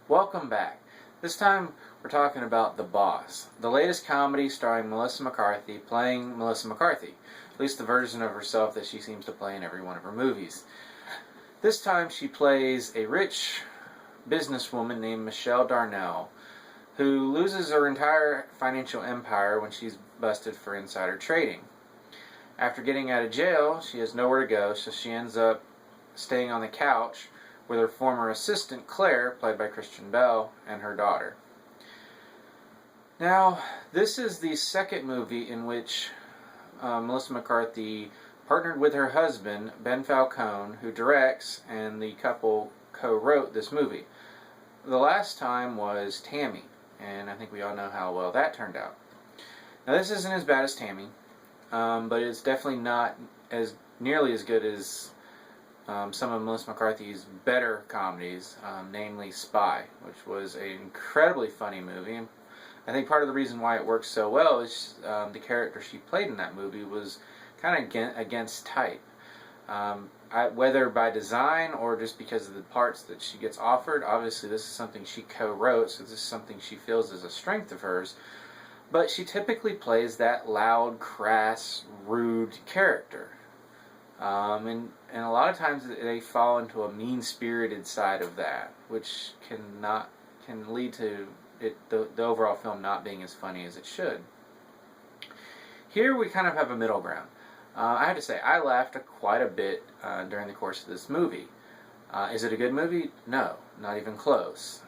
Welcome back. This time we're talking about The Boss, the latest comedy starring Melissa McCarthy playing Melissa McCarthy, at least the version of herself that she seems to play in every one of her movies. This time she plays a rich businesswoman named Michelle Darnell, who loses her entire financial empire when she's busted for insider trading. After getting out of jail, she has nowhere to go, so she ends up staying on the couch with her former assistant, Claire, played by Kristen and her daughter. Now, this is the second movie in which Melissa McCarthy partnered with her husband, Ben Falcone, who directs, and the couple co-wrote this movie. The last time was Tammy, and I think we all know how well that turned out. Now, this isn't as bad as Tammy, but it's definitely not as nearly as good as some of Melissa McCarthy's better comedies, namely Spy, which was an incredibly funny movie. And I think part of the reason why it works so well is the character she played in that movie was kind of against type. Whether by design or just because of the parts that she gets offered, obviously this is something she co-wrote, so this is something she feels is a strength of hers. But she typically plays that loud, crass, rude character. And a lot of times they fall into a mean-spirited side of that, which can lead to the overall film not being as funny as it should. Here we kind of have a middle ground. I have to say, I laughed quite a bit during the course of this movie. Is it a good movie? No, not even close.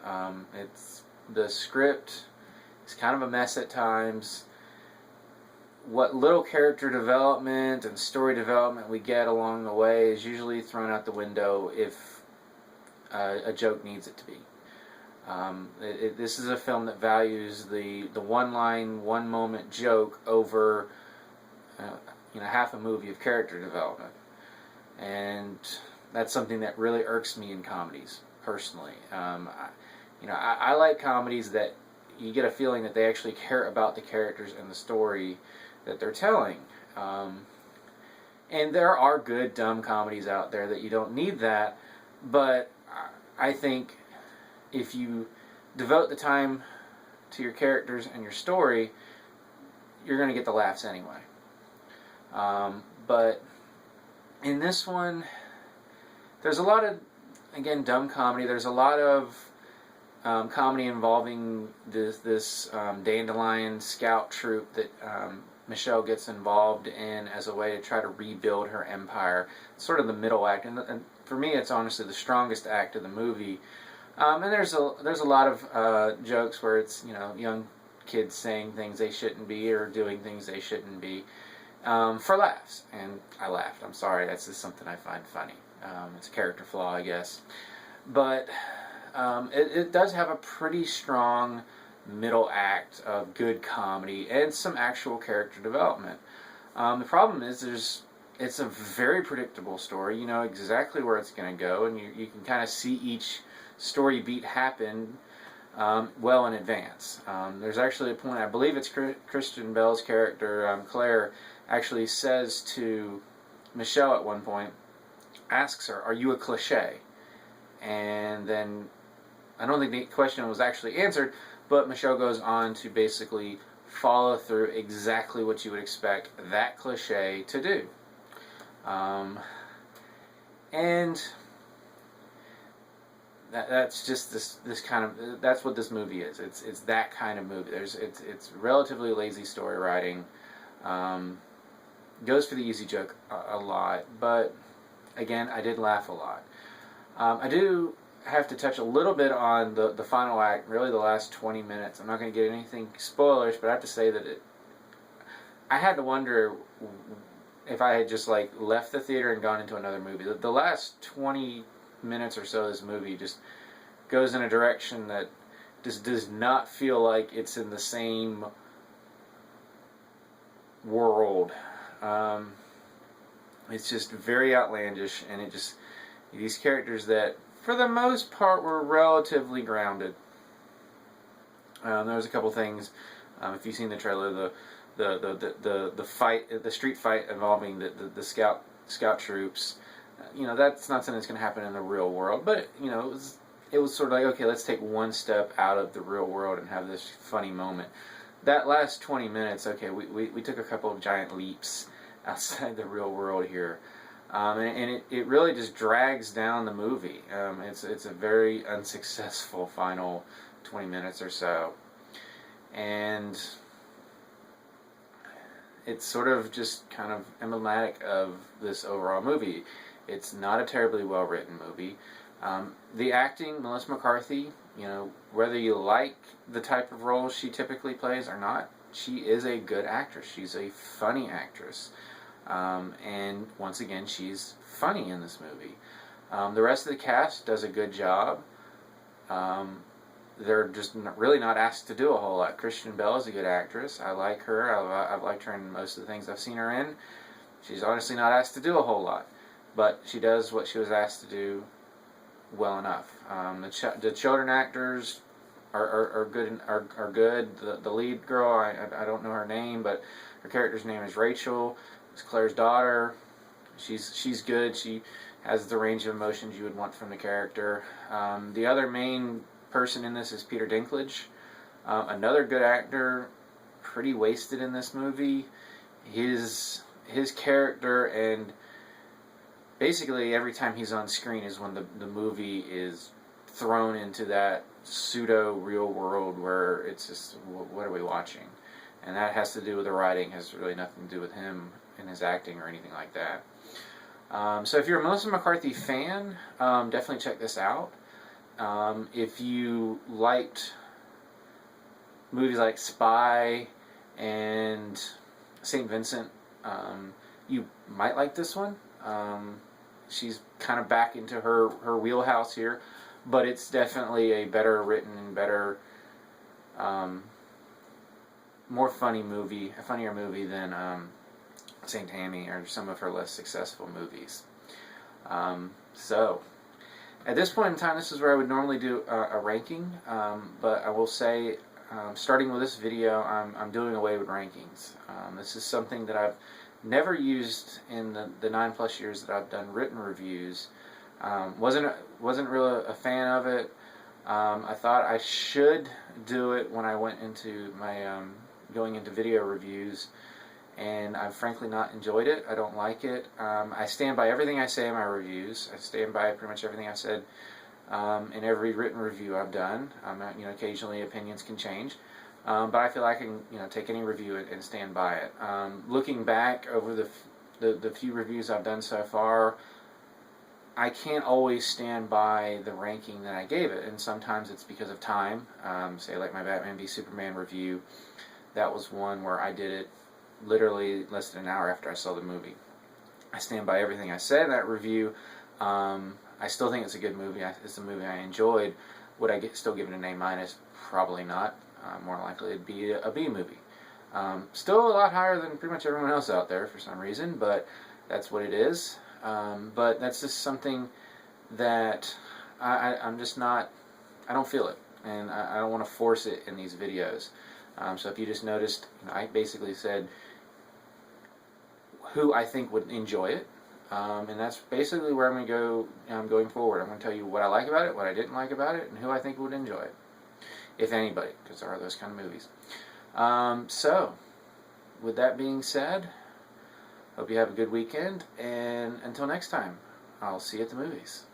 The script is kind of a mess at times. What little character development and story development we get along the way is usually thrown out the window if a joke needs it to be. This is a film that values the one-line, one-moment joke over half a movie of character development, and that's something that really irks me in comedies personally. I like comedies that you get a feeling that they actually care about the characters and the story that they're telling. And there are good dumb comedies out there that you don't need that, but I think if you devote the time to your characters and your story, you're going to get the laughs anyway. But in this one, there's a lot of, again, dumb comedy. There's a lot of comedy involving this dandelion scout troop that Michelle gets involved in as a way to try to rebuild her empire. It's sort of the middle act, and for me, it's honestly the strongest act of the movie. And there's a lot of jokes where it's young kids saying things they shouldn't be or doing things they shouldn't be for laughs, and I laughed. I'm sorry, that's just something I find funny. It's a character flaw, I guess, but it does have a pretty strong middle act of good comedy and some actual character development. The problem is it's a very predictable story. You know exactly where it's going to go, and you can kind of see each story beat happen well in advance. There's actually a point, I believe it's Kristen Bell's character, Claire, actually says to Michelle at one point, asks her, "Are you a cliche?" And then I don't think the question was actually answered, but Michelle goes on to basically follow through exactly what you would expect that cliche to do. And that's just this kind of, that's what this movie is. It's that kind of movie. It's relatively lazy story writing. Goes for the easy joke a lot, but again, I did laugh a lot. I do have to touch a little bit on the final act, really the last 20 minutes. I'm not going to get anything spoilers, but I have to say that I had to wonder if I had just left the theater and gone into another movie. The last 20 minutes or so of this movie just goes in a direction that just does not feel like it's in the same world. It's just very outlandish, and these characters that for the most part were relatively grounded. There was a couple things, if you've seen the trailer, the fight, the street fight involving the scout troops. That's not something that's going to happen in the real world, but it was it was sort of like, okay, let's take one step out of the real world and have this funny moment. That last 20 minutes, okay, we took a couple of giant leaps outside the real world here. And it really just drags down the movie. It's a very unsuccessful final 20 minutes or so. And it's sort of just kind of emblematic of this overall movie. It's not a terribly well written movie. The acting, Melissa McCarthy, whether you like the type of role she typically plays or not, she is a good actress. She's a funny actress. And once again, she's funny in this movie. The rest of the cast does a good job. They're just really not asked to do a whole lot. Kristen Bell is a good actress. I like her. I've liked her in most of the things I've seen her in. She's honestly not asked to do a whole lot, but she does what she was asked to do well enough. The children actors are good. Are good. The lead girl, I don't know her name, but her character's name is Rachel. It's Claire's daughter. She's good. She has the range of emotions you would want from the character. The other main person in this is Peter Dinklage, another good actor, pretty wasted in this movie. His character, and basically every time he's on screen is when the movie is thrown into that pseudo real world where it's just, what are we watching? And that has to do with the writing, has really nothing to do with him and his acting or anything like that. So if you're a Melissa McCarthy fan, definitely check this out. If you liked movies like Spy and St. Vincent, you might like this one. She's kind of back into her wheelhouse here, but it's definitely a better written, better, more funnier movie than St. Tammy or some of her less successful movies. So at this point in time, this is where I would normally do a ranking, but I will say, starting with this video, I'm doing away with rankings. This is something that I've never used in the 9+ years that I've done written reviews. Wasn't really a fan of it. I thought I should do it when I went into my going into video reviews, and I've frankly not enjoyed it. I don't like it. I stand by everything I say in my reviews. I stand by pretty much everything I've said in every written review I've done. Occasionally opinions can change, but I feel I can take any review and stand by it. Looking back over the few reviews I've done so far, I can't always stand by the ranking that I gave it, and sometimes it's because of time. Say like my Batman v Superman review, that was one where I did it literally less than an hour after I saw the movie. I stand by everything I said in that review. I still think it's a good movie. It's a movie I enjoyed. Would I still give it an A-? Probably not. More likely it'd be a B movie. Still a lot higher than pretty much everyone else out there for some reason, but that's what it is. But that's just something that I'm just not, I don't feel it, and I don't want to force it in these videos. So if you just noticed, I basically said who I think would enjoy it, and that's basically where I'm going to go going forward. I'm going to tell you what I like about it, what I didn't like about it, and who I think would enjoy it, if anybody, because there are those kind of movies. So, with that being said, hope you have a good weekend, and until next time, I'll see you at the movies.